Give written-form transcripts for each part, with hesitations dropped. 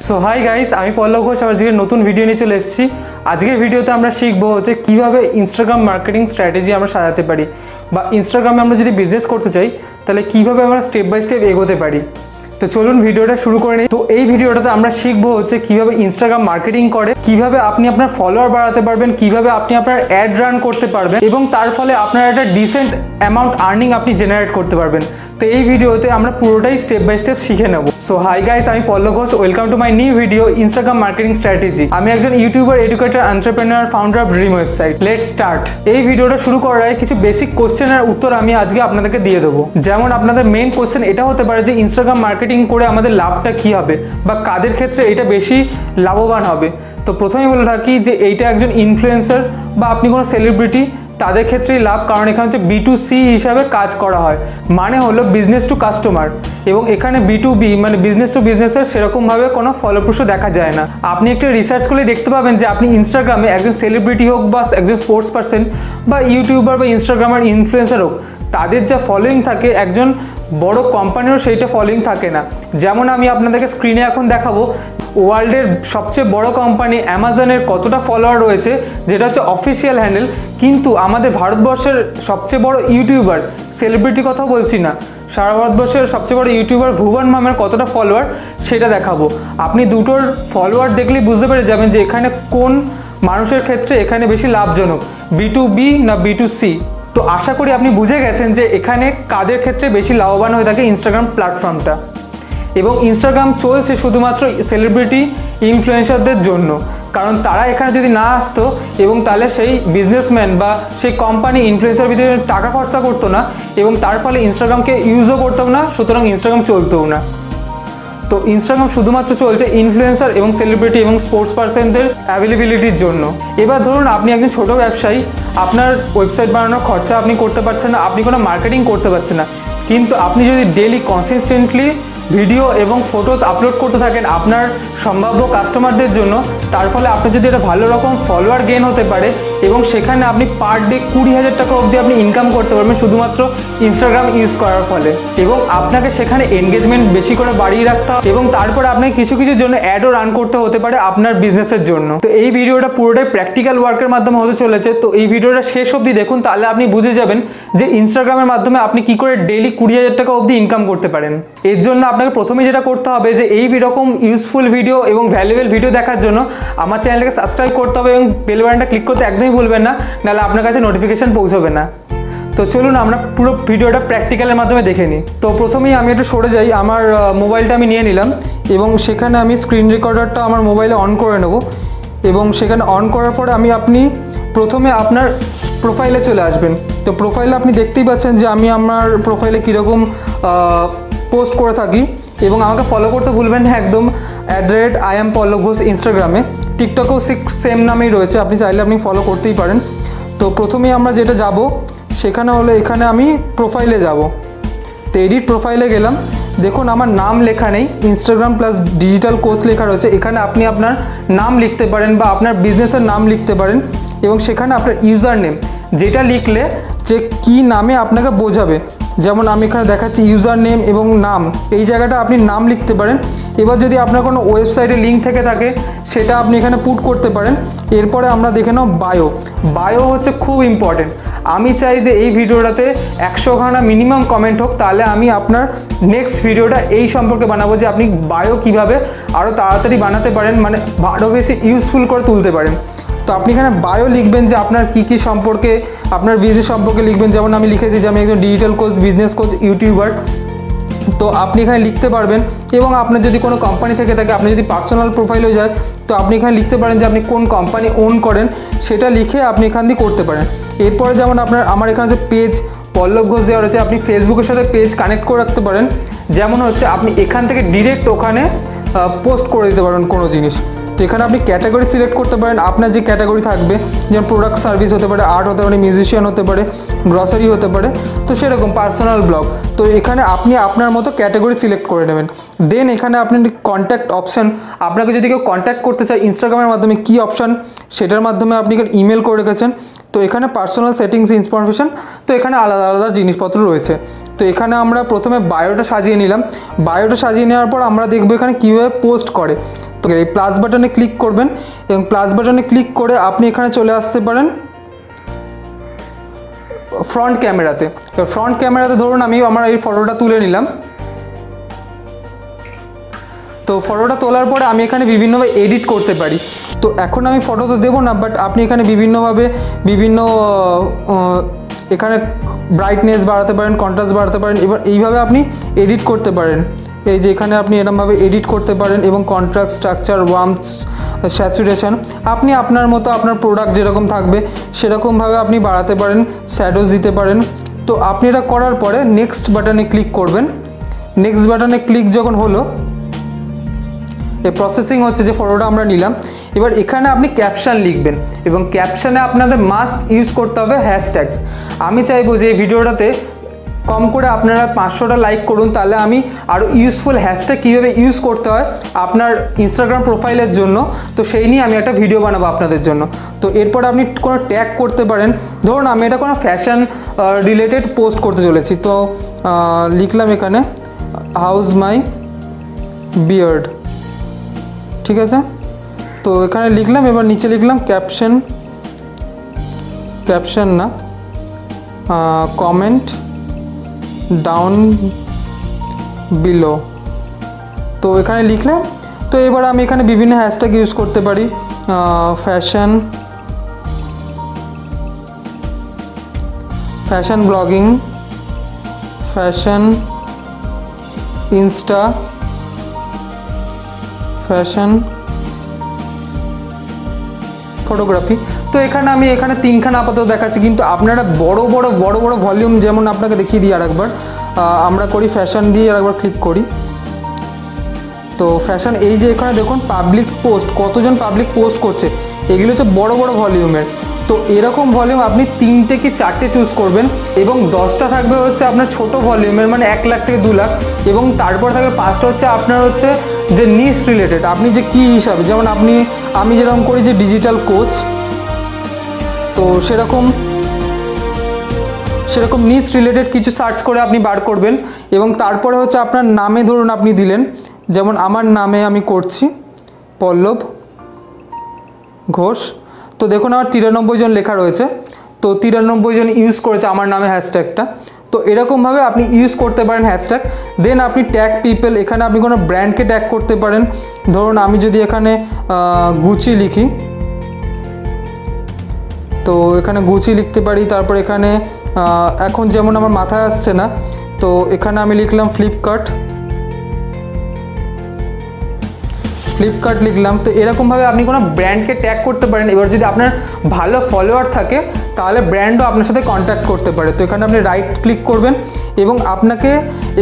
सो high guys আমি পল্লব ঘোষ আজকে নতুন ভিডিও নিয়ে চলে এসেছি। আজকের ভিডিওতে আমরা শিখব হচ্ছে কিভাবে ইনস্টাগ্রাম মার্কেটিং স্ট্র্যাটেজি আমরা সাজাতে পারি বা ইনস্টাগ্রামে আমরা যদি বিজনেস করতে চাই তাহলে কিভাবে আমরা স্টেপ বাই স্টেপ এগোতে পারি। তো চলুন ভিডিওটা শুরু করে নিই। তো এই ভিডিওটাতে আমরা শিখব হচ্ছে কিভাবে ইনস্টাগ্রাম মার্কেটিং করে, কিভাবে আপনি আপনার ফলোয়ার বাড়াতে পারবেন, কিভাবে আপনি আপনার অ্যাড রান করতে পারবেন এবং তার ফলে আপনার একটা ডিসেন্ট অ্যামাউন্ট আর্নিং আপনি জেনারেট করতে পারবেন। তো এই ভিডিওতে আমরা পুরোটাই স্টেপ বাই স্টেপ শিখে নেব। সো হাই গাইস, আমি Pallab Ghosh, welcome to my new video Instagram marketing strategy. আমি একজন youtuber, educator, entrepreneur, founder of dream website. Let's start. এই ভিডিওটা শুরু করার আগে কিছু বেসিক কোশ্চেনের উত্তর আমি আজকে আপনাদেরকে দিয়ে দেবো। যেমন আপনাদের মেইন কোশ্চেন এটা হতে পারে যে ইনস্টাগ্রাম মার্কেটিং করে আমাদের লাভটা কী হবে বা কাদের ক্ষেত্রে এটা বেশি লাভবান হবে। তো প্রথমেই বলে থাকি যে এইটা একজন ইনফ্লুয়েন্সার বা আপনি কোনো সেলিব্রিটি তাদের ক্ষেত্রেই লাভ, কারণ এখানে হচ্ছে B2C হিসাবে কাজ করা হয়, মানে হলো বিজনেস টু কাস্টমার, এবং এখানে B2B মানে বিজনেস টু বিজনেসের সেরকমভাবে কোনো ফলপ্রসূ দেখা যায় না। আপনি একটা রিসার্চ করলে দেখতে পাবেন যে আপনি ইনস্টাগ্রামে একজন সেলিব্রিটি হোক বা একজন স্পোর্টস পার্সন বা ইউটিউবার বা ইনস্টাগ্রামার ইনফ্লুয়েন্সার হোক, তাদের যা ফলোয়িং থাকে একজন বড় কোম্পানিরও সেইটা ফলোয়িং থাকে না। যেমন আমি আপনাদেরকে স্ক্রিনে এখন দেখাবো ওয়ার্ল্ডের সবচেয়ে বড় কোম্পানি অ্যামাজনের কতটা ফলোয়ার রয়েছে, যেটা হচ্ছে অফিসিয়াল হ্যান্ডেল, কিন্তু আমাদের ভারতবর্ষের সবচেয়ে বড় ইউটিউবার, সেলিব্রিটি কথা বলছি না, সারা ভারতবর্ষের সবচেয়ে বড় ইউটিউবার ভুবন মামের কতটা ফলোয়ার সেটা দেখাবো। আপনি দুটোর ফলোয়ার দেখলেই বুঝতে পেরে যাবেন যে এখানে কোন মানুষের ক্ষেত্রে এখানে বেশি লাভজনক, B2B না B2C। তো আশা করি আপনি বুঝে গেছেন যে এখানে কাদের ক্ষেত্রে বেশি লাভবান হয়ে থাকে ইনস্টাগ্রাম প্ল্যাটফর্মটা। এবং ইনস্টাগ্রাম চলছে শুধুমাত্র সেলিব্রিটি ইনফ্লুয়েন্সারদের জন্য, কারণ তারা এখানে যদি না আসতো এবং তাহলে সেই বিজনেসম্যান বা সেই কোম্পানি ইনফ্লুয়েন্সার ভিতরে টাকা খরচা করতো না এবং তার ফলে ইনস্টাগ্রামকে ইউজও করতাম না, সুতরাং ইনস্টাগ্রাম চলতেও না। তো ইনস্টাগ্রাম শুধুমাত্র চলছে ইনফ্লুয়েন্সার এবং সেলিব্রিটি এবং স্পোর্টস পার্সনদের অ্যাভেলেবিলিটির জন্য। এবার ধরুন আপনি একজন ছোট ব্যবসায়ী, আপনার ওয়েবসাইট বানানোর খরচা আপনি করতে পারছেন না, আপনি কোনো মার্কেটিং করতে পারছেন না, কিন্তু আপনি যদি ডেইলি কনসিস্টেন্টলি ভিডিও এবং ফটোজ আপলোড করতে থাকেন আপনার সম্ভাব্য কাস্টমারদের জন্য, তার ফলে আপনি যদি একটা ভালো রকম ফলোয়ার গেইন হতে পারে এবং সেখানে আপনি পার ডে 20,000 টাকা অবধি আপনি ইনকাম করতে পারবেন শুধুমাত্র ইনস্টাগ্রাম ইউজ করার ফলে। এবং আপনাকে সেখানে এনগেজমেন্ট বেশি করে বাড়িয়ে রাখতে হবে এবং তারপরে আপনাকে কিছু কিছুর জন্য অ্যাডও রান করতে হতে পারে আপনার বিজনেসের জন্য। তো এই ভিডিওটা পুরোটাই প্র্যাকটিক্যাল ওয়ার্কের মাধ্যমে হতে চলেছে। তো এই ভিডিওটা শেষ অবধি দেখুন, তাহলে আপনি বুঝে যাবেন যে ইনস্টাগ্রামের মাধ্যমে আপনি কি করে ডেইলি 20,000 টাকা অবধি ইনকাম করতে পারেন। এর জন্য আপনাকে প্রথমে যেটা করতে হবে যে এই রকম ইউজফুল ভিডিও এবং ভ্যালুয়েবল ভিডিও দেখার জন্য আমার চ্যানেলটাকে সাবস্ক্রাইব করতে হবে এবং বেল বাটনটা ক্লিক করতে একদমই ভুলবেন না, নাহলে আপনার কাছে নোটিফিকেশন পৌঁছবে না। তো চলুন আমরা পুরো ভিডিওটা প্র্যাকটিক্যালের মাধ্যমে দেখে নিই। তো প্রথমেই আমি একটু সরে যাই, আমার মোবাইলটা আমি নিয়ে নিলাম এবং সেখানে আমি স্ক্রিন রেকর্ডারটা আমার মোবাইলে অন করে নেব এবং সেখানে অন করার পরে আপনি প্রথমে আপনার প্রোফাইলে চলে আসবেন। তো প্রোফাইলে আপনি দেখতেই পাচ্ছেন যে আমি আমার প্রোফাইলে কীরকম পোস্ট করে থাকি এবং আমাকে ফলো করতে ভুলবেন না একদম, @IAM পল্লব ঘোষ ইনস্টাগ্রামে। টিকটকেও সেম নামেই রয়েছে, আপনি চাইলে আপনি ফলো করতেই পারেন। তো প্রথমেই আমরা যেটা যাব সেখানে হলো এখানে আমি প্রোফাইলে যাব। তো এডিট প্রোফাইলে গেলাম, দেখুন আমার নাম লেখা নেই, ইনস্টাগ্রাম প্লাস ডিজিটাল কোর্স লেখা রয়েছে। এখানে আপনি আপনার নাম লিখতে পারেন বা আপনার বিজনেসের নাম লিখতে পারেন এবং সেখানে আপনার ইউজার নেম, যেটা লিখলে যে কী নামে আপনাকে বোঝাবে। যেমন আমি এখানে দেখাচ্ছি ইউজার নেম এবং নাম, এই জায়গাটা আপনি নাম লিখতে পারেন। এবার যদি আপনার কোনো ওয়েবসাইটে লিঙ্ক থেকে থাকে সেটা আপনি এখানে পুট করতে পারেন। এরপরে আমরা দেখে নাও বায়ো হচ্ছে খুব ইম্পর্টেন্ট। আমি চাই যে এই ভিডিওটাতে 100খানা মিনিমাম কমেন্ট হোক, তাহলে আমি আপনার নেক্সট ভিডিওটা এই সম্পর্কে বানাবো যে আপনি বায়ো কীভাবে আরও তাড়াতাড়ি বানাতে পারেন, মানে আরও বেশি ইউজফুল করে তুলতে পারেন। তো আপনি এখানে বায়ো লিখবেন যে আপনার কী সম্পর্কে, আপনার বিজনেস সম্পর্কে লিখবেন। যেমন আমি লিখেছি যে আমি একজন digital coach, business coach, YouTuber. তো আপনি এখানে লিখতে পারবেন এবং আপনার যদি কোনো কোম্পানি থেকে থাকে, আপনি যদি পার্সোনাল প্রোফাইল হয়ে যায় তো আপনি এখানে লিখতে পারেন যে আপনি কোন কোম্পানি ওন করেন, সেটা লিখে আপনি এখান দিয়ে করতে পারেন। এরপরে যেমন আমার এখানে যে পেজ পল্লব ঘোষ দেওয়া রয়েছে, আপনি ফেসবুকের সাথে পেজ কানেক্ট করে রাখতে পারেন। যেমন হচ্ছে আপনি এখান থেকে ডিরেক্ট ওখানে পোস্ট করে দিতে পারেন কোনো জিনিস। তো এখানে আপনি ক্যাটাগরি সিলেক্ট করতে পারেন, আপনার যে ক্যাটাগরি থাকবে, যেমন প্রোডাক্ট সার্ভিস হতে পারে, আর্ট হতে পারে, মিউজিশিয়ান হতে পারে, গ্রসারি হতে পারে, তো সেরকম পার্সোনাল ব্লগ। তো এখানে আপনি আপনার মতো ক্যাটাগরি সিলেক্ট করে নেবেন। দেন এখানে আপনি কন্ট্যাক্ট অপশান, আপনাকে যদি কেউ কন্ট্যাক্ট করতে চায় ইনস্টাগ্রামের মাধ্যমে কী অপশান, সেটার মাধ্যমে আপনি ইমেল করে রেখেছেন। তো তো এখানে পার্সোনাল সেটিংস ইনফরমেশন, তো এখানে আলাদা আলাদা জিনিসপত্র রয়েছে। তো এখানে আমরা প্রথমে বায়োটা সাজিয়ে নিলাম। বায়োটা সাজিয়ে নেওয়ার পর আমরা দেখবো এখানে কীভাবে পোস্ট করে। তো এই প্লাস বাটনে ক্লিক করবেন এবং প্লাস বাটনে ক্লিক করে আপনি এখানে চলে আসতে পারেন ফ্রন্ট ক্যামেরাতে। এবার ফ্রন্ট ক্যামেরাতে ধরুন আমি আমার এই ফটোটা তুলে নিলাম। তো ফটোটা তোলার পরে আমি এখানে বিভিন্নভাবে এডিট করতে পারি। তো এখন আমি ফটো তো দেবো না, বাট আপনি এখানে বিভিন্নভাবে এখানে ব্রাইটনেস বাড়াতে পারেন, কন্ট্রাস্ট বাড়াতে পারেন। এবার এইভাবে আপনি এডিট করতে পারেন। এই যে এখানে আপনি এরকমভাবে এডিট করতে পারেন এবং কন্ট্রাস্ট, স্ট্রাকচার, ওয়ার্মথ, স্যাচুরেশন আপনি আপনার মতো আপনার প্রোডাক্ট যেরকম থাকবে সেরকমভাবে আপনি বাড়াতে পারেন, শ্যাডোজ দিতে পারেন। তো আপনি এটা করার পরে নেক্সট বাটনে ক্লিক করবেন। নেক্সট বাটনে ক্লিক যখন হলো, এই প্রসেসিং হচ্ছে যে ফটোটা আমরা নিলাম। এবার এখানে আপনি ক্যাপশন লিখবেন এবং ক্যাপশনে আপনাদের মাস্ট ইউজ করতে হবে হ্যাশট্যাগস। আমি চাইবো যে এই ভিডিওটাতে কম করে আপনারা 500টা লাইক করুন, তাহলে আমি আরও ইউজফুল হ্যাশট্যাগ কীভাবে ইউজ করতে হয় আপনার ইনস্টাগ্রাম প্রোফাইলের জন্য, তো সেই নিয়ে আমি একটা ভিডিও বানাবো আপনাদের জন্য। তো এরপর আপনি কোনো ট্যাগ করতে পারেন। ধরুন আমি এটা কোনো ফ্যাশন রিলেটেড পোস্ট করতে চলেছি, তো লিখলাম এখানে হাউজ মাই বিয়ার্ড, ঠিক আছে। তো এখানে লিখলাম, এবার নিচে লিখলাম ক্যাপশন না, কমেন্ট ডাউন বিলো। তো এখানে লিখলাম। তো এবার আমি এখানে বিভিন্ন হ্যাশট্যাগ ইউজ করতে পারি, fashion blogging, fashion Insta, fashion photography. তো এখানে আমি তিনখানা আপাতত দেখাচ্ছি, কিন্তু আপনারা বড় বড় ভলিউম, যেমন আপনাকে দেখিয়ে দিই আরেকবার। আমরা করি ফ্যাশন দিয়ে আরেকবার ক্লিক করি। তো ফ্যাশন, এই যে এখানে দেখুন পাবলিক পোস্ট, কতজন পাবলিক পোস্ট করছে, এগুলো হচ্ছে বড় ভলিউমের। তো এরকম ভলিউম আপনি 3টে কি 4টে চুজ করবেন এবং 10টা থাকবে হচ্ছে আপনার ছোট ভলিউমের, মানে 1 লাখ থেকে 2 লাখ, এবং তারপর থাকবে 5টা হচ্ছে আপনার হচ্ছে যে নিশ রিলেটেড, আপনি যে কী হিসাবে, যেমন আমি যেরকম করি যে ডিজিটাল কোচ, তো সেরকম নিশ রিলেটেড কিছু সার্চ করে আপনি বার করবেন। এবং তারপরে হচ্ছে আপনার নামে ধরুন আপনি দিলেন, যেমন আমার নামে আমি করছি পল্লব ঘোষ। তো দেখুন আমার 93 জন লেখা রয়েছে, তো 93 জন ইউজ করেছে আমার নামে হ্যাশট্যাগটা। তো এরকমভাবে আপনি ইউজ করতে পারেন হ্যাশট্যাগ। দেন আপনি ট্যাগ পিপল, এখানে আপনি কোনো ব্র্যান্ডকে ট্যাগ করতে পারেন। ধরুন আমি যদি এখানে গুচি লিখি, তো এখানে গুচি লিখতে পারি। তারপর এখানে এখন যেমন আমার মাথায় আসছে না, তো এখানে আমি লিখলাম ফ্লিপকার্ট লিখলাম। তো এরকমভাবে আপনি কোনো ব্র্যান্ডকে ট্যাগ করতে পারেন। এবার যদি আপনার ভালো ফলোয়ার থাকে তাহলে ব্র্যান্ডও আপনার সাথে কন্ট্যাক্ট করতে পারে। তো এখানে আপনি রাইট ক্লিক করবেন এবং আপনাকে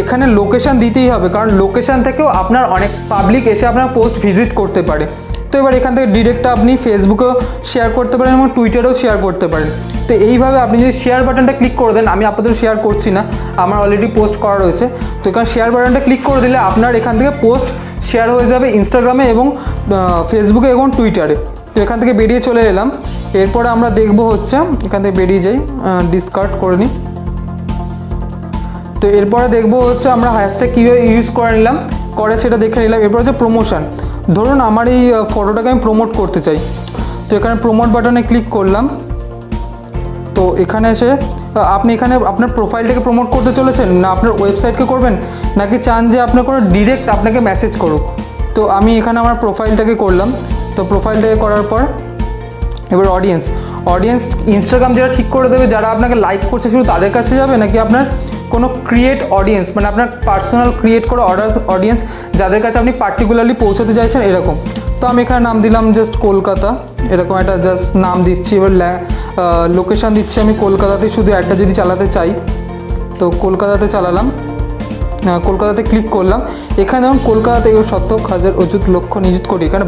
এখানে লোকেশান দিতেই হবে, কারণ লোকেশান থেকেও আপনার অনেক পাবলিক এসে আপনার পোস্ট ভিজিট করতে পারে। তো এবার এখান থেকে ডিরেক্ট আপনি ফেসবুকেও শেয়ার করতে পারেন এবং টুইটারেও শেয়ার করতে পারেন। তো এইভাবে আপনি যদি শেয়ার বাটনটা ক্লিক করে দেন, আমি আপাতত শেয়ার করছি না, আমার অলরেডি পোস্ট করা রয়েছে। তো এখানে শেয়ার বাটনটা ক্লিক করে দিলে আপনার এখান থেকে পোস্ট শেয়ার হয়ে যাবে ইনস্টাগ্রামে এবং ফেসবুকে এবং টুইটারে। তো এখান থেকে বেরিয়ে চলে এলাম। এরপরে আমরা দেখব হচ্ছে, এখান থেকে বেরিয়ে যাই, ডিসকার্ড করে নিই। তো এরপরে দেখবো হচ্ছে আমরা হ্যাশট্যাগ কীভাবে ইউজ করে নিলাম, সেটা দেখে নিলাম। এরপর হচ্ছে প্রমোশন। ধরুন আমার এই ফটোটাকে আমি প্রমোট করতে চাই, তো এখানে প্রমোট বাটনে ক্লিক করলাম। তো এখানে এসে আপনি এখানে আপনার প্রোফাইলটাকে প্রমোট করতে চলেছেন, না আপনার ওয়েবসাইটকে করবেন, নাকি চান যে আপনার কোনো ডিরেক্ট আপনাকে মেসেজ করুক। তো আমি এখানে আমার প্রোফাইলটাকে করলাম। তো প্রোফাইলটাকে করার পর এবার অডিয়েন্স ইনস্টাগ্রাম যেটা ঠিক করে দেবে, যারা আপনাকে লাইক করছে শুধু তাদের কাছে যাবে, নাকি আপনার কোনো ক্রিয়েট অডিয়েন্স, মানে আপনার পার্সোনাল ক্রিয়েট করা অডিয়েন্স যাদের কাছে আপনি পার্টিকুলারলি পৌঁছাতে চাইছেন এরকম। তো আমি এখানে নাম দিলাম জাস্ট কলকাতা, এরকম একটা জাস্ট নাম দিচ্ছি। এবার লোকেশান দিচ্ছি আমি কলকাতাতে, শুধু একটা যদি চালাতে চাই তো কলকাতাতে চালালাম, কলকাতাতে ক্লিক করলাম। এখানে যেমন কলকাতাতে 1,000,000 অযুত লক্ষ নিযুত কোটি, এখানে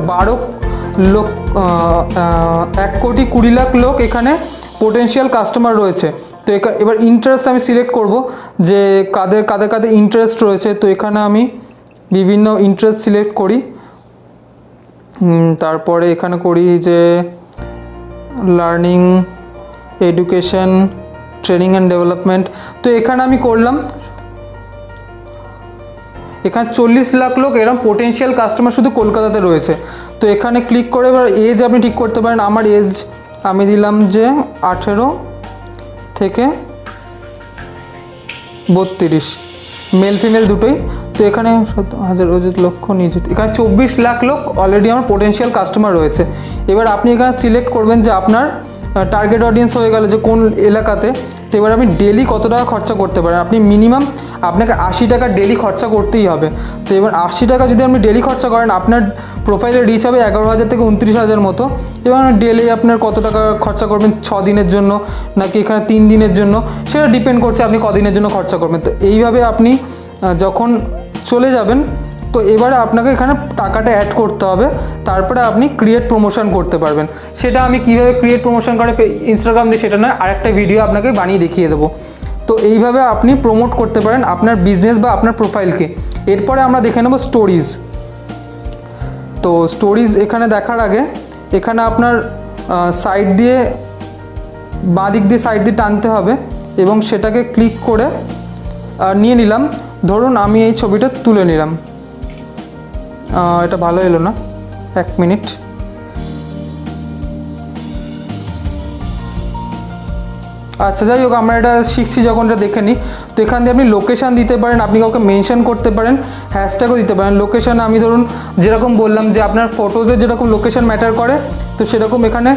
1 কোটি 20 লাখ লোক এখানে পোটেনশিয়াল কাস্টমার রয়েছে। তো এবার ইন্টারেস্ট আমি সিলেক্ট করব যে কাদের ইন্টারেস্ট রয়েছে। তো এখানে আমি বিভিন্ন ইন্টারেস্ট সিলেক্ট করি, তারপরে এখানে করি যে learning education, training and development. তো এখানে আমি করলাম, এখানে 40 লাখ লোক এরকম পোটেনশিয়াল কাস্টমার শুধু কলকাতাতে রয়েছে। তো এখানে ক্লিক করে এবার এজ আপনি ঠিক করতে পারেন। আমার এজ আমি দিলাম যে 18 থেকে 32, মেল ফিমেল দুটোই। তো এখানে 1,000 লক্ষ নিচে, এখানে 24 লাখ লোক অলরেডি আমার পোটেনশিয়াল কাস্টমার রয়েছে। এবার আপনি এখানে সিলেক্ট করবেন যে আপনার টার্গেট অডিয়েন্স হয়ে গেল যে কোন এলাকাতে। তো এবার আপনি ডেলি কত টাকা খরচা করতে পারেন। আপনি মিনিমাম আপনাকে 80 টাকা ডেলি খরচা করতেই হবে। তো এবার 80 টাকা যদি আপনি ডেলি খরচা করেন, আপনার প্রোফাইলে রিচ হবে 11,000 থেকে 29,000 মতো। এবং ডেলি আপনার কত টাকা খরচা করবেন, 6 দিনের জন্য নাকি এখানে 3 দিনের জন্য, সেটা ডিপেন্ড করছে আপনি কদিনের জন্য খরচা করবেন। তো এইভাবে আপনি যখন চলে যাবেন, তো এবারে আপনাকে এখানে টাকাটা অ্যাড করতে হবে, তারপরে আপনি ক্রিয়েট প্রমোশন করতে পারবেন। সেটা আমি কীভাবে ক্রিয়েট প্রমোশন করে ইনস্টাগ্রাম দিয়ে, সেটা নয়, আরেকটা ভিডিও আপনাকে বানিয়ে দেখিয়ে দেবো। তো এইভাবে আপনি প্রমোট করতে পারেন আপনার বিজনেস বা আপনার প্রোফাইলকে। এরপরে আমরা দেখে নেব স্টোরিজ। তো স্টোরিজ এখানে দেখার আগে এখানে আপনার সাইড দিয়ে, বাঁ দিক দিয়ে সাইড দিয়ে টানতে হবে এবং সেটাকে ক্লিক করে নিয়ে নিলাম। ধরুন আমি এই ছবিটা তুলে নিলাম, এটা ভালো এলো না, 1 মিনিট। আচ্ছা, যাই হোক, আমরা এটা শিখছি যখন এটা দেখে নিই। তো এখান দিয়ে আপনি লোকেশান দিতে পারেন, আপনি কাউকে মেনশন করতে পারেন, হ্যাশট্যাগও দিতে পারেন। লোকেশান আমি ধরুন যেরকম বললাম যে আপনার ফটোজের যেরকম লোকেশান ম্যাটার করে, তো সেরকম এখানে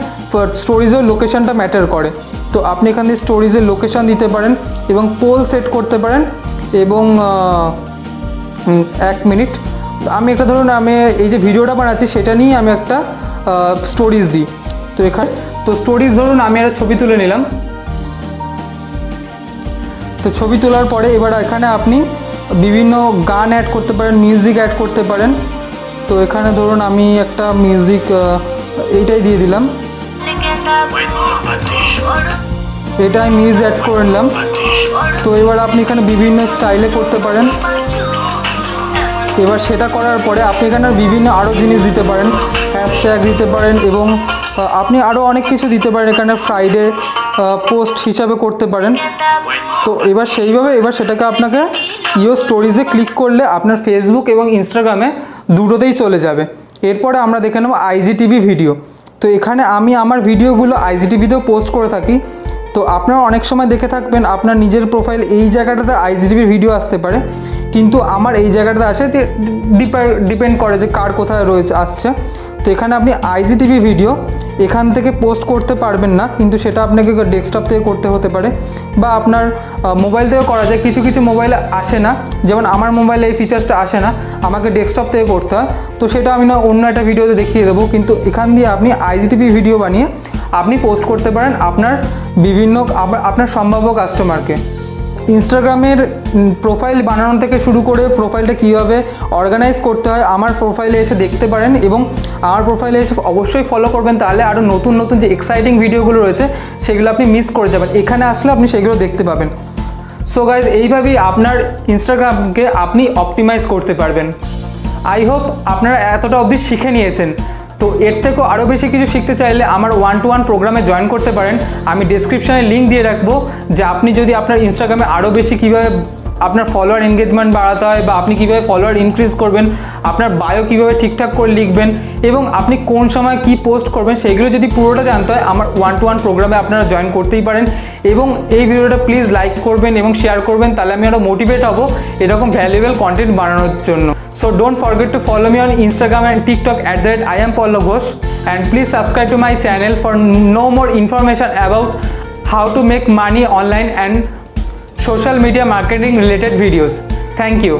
স্টোরিজের লোকেশানটা ম্যাটার করে। তো আপনি এখান দিয়ে স্টোরিজের লোকেশান দিতে পারেন এবং পোল সেট করতে পারেন। এবং 1 মিনিট, আমি একটা ধরুন আমি এই যে ভিডিওটা বানাচ্ছি সেটা নিয়ে আমি একটা স্টোরিজ দিই। তো এখানে তো স্টোরিজ ধরুন আমি একটা ছবি তুলে নিলাম। তো ছবি তোলার পরে এবার এখানে আপনি বিভিন্ন গান অ্যাড করতে পারেন, মিউজিক অ্যাড করতে পারেন। তো এখানে ধরুন আমি একটা মিউজিক এইটাই দিয়ে দিলাম, এটা আমি মিউজিক অ্যাড করে নিলাম। তো এবার আপনি এখানে বিভিন্ন স্টাইলে করতে পারেন। এবার সেটা করার পরে আপনি এখানে বিভিন্ন আরও জিনিস দিতে পারেন, হ্যাশট্যাগ দিতে পারেন এবং আপনি আরও অনেক কিছু দিতে পারেন। এখানে ফ্রাইডে পোস্ট হিসাবে করতে পারেন। তো এবার সেইভাবে এবার সেটাকে আপনাকে ইও স্টোরিজে ক্লিক করলে আপনার ফেসবুক এবং ইনস্টাগ্রামে দুটোতেই চলে যাবে। এরপরে আমরা দেখে নেব আইজিটিভি ভিডিও। তো এখানে আমি আমার ভিডিওগুলো আইজিটিভিতেও পোস্ট করে থাকি। তো আপনারা অনেক সময় দেখে থাকবেন আপনার নিজের প্রোফাইল এই জায়গাটাতে আইজিটিভি ভিডিও আসতে পারে, কিন্তু আমার এই জায়গাটাতে আসে যে ডিপেন্ড করে যে কার কোথায় রয়েছে আসছে। তো এখানে আপনি আইজিটিভি ভিডিও এখান থেকে পোস্ট করতে পারবেন না, কিন্তু সেটা আপনাকে ডেস্কটপ থেকে করতে হতে পারে বা আপনার মোবাইল থেকেও করা যায়। কিছু কিছু মোবাইলে আসে না, যেমন আমার মোবাইলে এই ফিচার্সটা আসে না, আমাকে ডেস্কটপ থেকে করতে হয়। তো সেটা আমি না অন্য একটা ভিডিওতে দেখিয়ে দেবো, কিন্তু এখান দিয়ে আপনি আইজিটিভি ভিডিও বানিয়ে আপনি পোস্ট করতে পারেন আপনার বিভিন্ন আপনার সম্ভাব্য কাস্টমারকে। ইনস্টাগ্রামের প্রোফাইল বানানো থেকে শুরু করে প্রোফাইলটা কীভাবে অর্গানাইজ করতে হয় আমার প্রোফাইলে এসে দেখতে পারেন এবং আমার প্রোফাইলে এসে অবশ্যই ফলো করবেন, তাহলে আরও নতুন নতুন যে এক্সাইটিং ভিডিওগুলো রয়েছে সেগুলো আপনি মিস করে যাবেন। এখানে আসলে আপনি সেগুলো দেখতে পাবেন। সো গাইজ, এইভাবেই আপনার ইনস্টাগ্রামকে আপনি অপটিমাইজ করতে পারবেন। আই হোপ আপনারা এতটা অবধি শিখে নিয়েছেন। তো এর থেকেও আরও বেশি কিছু শিখতে চাইলে আমার 1-to-1 প্রোগ্রামে জয়েন করতে পারেন। আমি ডেসক্রিপশানে লিঙ্ক দিয়ে রাখবো, যে আপনি যদি আপনার ইনস্টাগ্রামে আরও বেশি কীভাবে আপনার ফলোয়ার এনগেজমেন্ট বাড়াতে হয় বা আপনি কীভাবে ফলোয়ার ইনক্রিজ করবেন, আপনার বায়ো কীভাবে ঠিকঠাক করে লিখবেন এবং আপনি কোন সময় কি পোস্ট করবেন, সেইগুলো যদি পুরোটা জানতে হয় আমার 1-to-1 প্রোগ্রামে আপনারা জয়েন করতেই পারেন। এবং এই ভিডিওটা প্লিজ লাইক করবেন এবং শেয়ার করবেন, তাহলে আমি আরও মোটিভেট হব এরকম ভ্যালুয়েবল কন্টেন্ট বানানোর জন্য। So don't forget to follow me on Instagram and TikTok @I am Pallab Ghosh, and please subscribe to my channel for no more information about how to make money online and social media marketing related videos. Thank you.